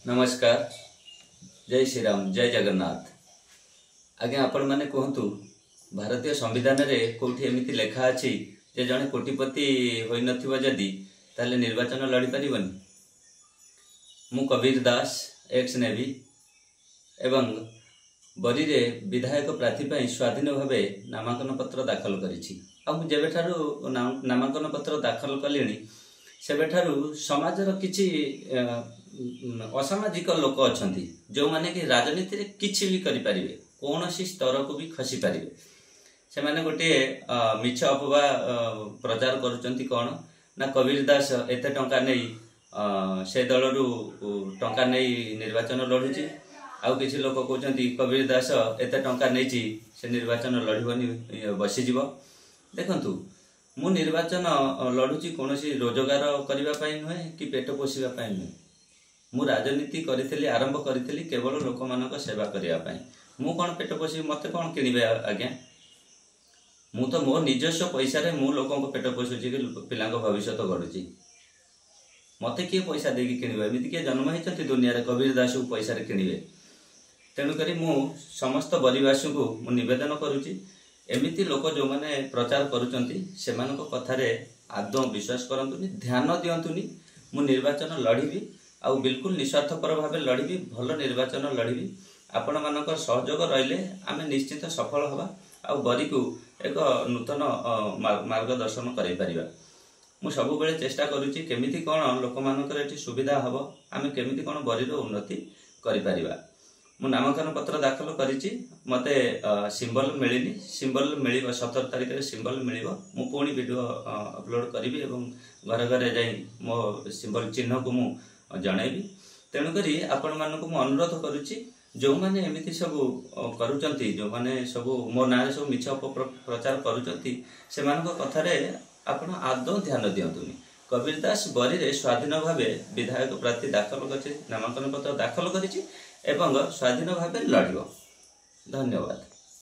नमस्कार। जय श्री राम, जय जगन्नाथ। आज्ञा आपण माने कहतु भारतीय संविधान रे कोठी एमिति लेखा अछि जे जने कोटिपति होई नथिबो जदी ताले निर्वाचन लड़ी परिबनी। मु कबीर दास एक्स नेवी एवं बरी रे विधायक प्रार्थी पई स्वाधीन भावे नामांकन पत्र दाखल करिछि। आ जेबेठारु नामांकन पत्र दाखल कलिनी सेबेठारु समाजर किछि असामाजिक लोक अछंती जो माने कि राजनीति रे किछि भी करि परिबे, कोनोसी स्तर को भी खसी परिबे। से माने गोटे मिछ अफवा प्रचार करूचंती कोन ना कबीर दास एते टंका नै से दलरु टंका नै निर्वाचन लढुची। आउ किछि लोक कहउचंती कबीर दास एते टंका नैची से निर्वाचन लढिबनी बसी जीव। देखंतु मु निर्वाचन लढुची कोनोसी रोजगार करिबा पई नहे कि पेट पोसिबा पई नहे। मु राजनीति करिथिली, आरंभ करिथिली केवल लोक मानक सेवा करिया पई। मु कोन पेट पोसि मते कोन किनिबे आज्ञा। मु तो मो निजस्व पैसा रे मु लोकन को पेट पोसुची कि पिलांक भविष्य गढुची। मते के पैसा देकी किनिबे, एमिति के जन्म हेचंती दुनिया रे कबीर दास को पैसा रे किनिबे। तेनु करी मु समस्त बलिवासी को मु निवेदन करूची, एमिति लोक जो माने प्रचार करूचंती सेमानक कथा रे आदौ विश्वास करंतुनी, ध्यान दियंतुनी। मु निर्वाचन लढिबी आ बिल्कुल निस्वार्थपर भावे लढिबी, भल निर्वाचन लढिबी। आपण मानक सहयोग रहिले आमे निश्चित सफल हवा आ बरी को एक नूतन मार्गदर्शन करै परिबा। मु सब बेले चेष्टा करूची केमिति कोन लोक मानकर एठी सुविधा हबो, आमे केमिति कोन बरी रो उन्नति करि परिबा। मु नामांकन पत्र दाखल करिची, मते सिंबल मिलिनी। सिंबल मिलिबो 17 तारिख रे सिंबल मिलिबो। मु पुणी वीडियो अपलोड करिवि एवं घर घर जाई मो सिंबल चिन्ह को मु जणैबी। तेणु करी आपण मानकु मु अनुरोध करूची जो माने एमिति सब करूचंती, जो माने सब मो नारे सब मिछ प्रचार करूचंती, से मानक कथा रे आपण आदौ ध्यान दियंतुनी। कबीर दास बरी रे स्वाधीन भावे विधायक प्रार्थी दाखल करछि, नामांकन पत्र दाखल करिछि एवं स्वाधीन भावे लढिबो। धन्यवाद।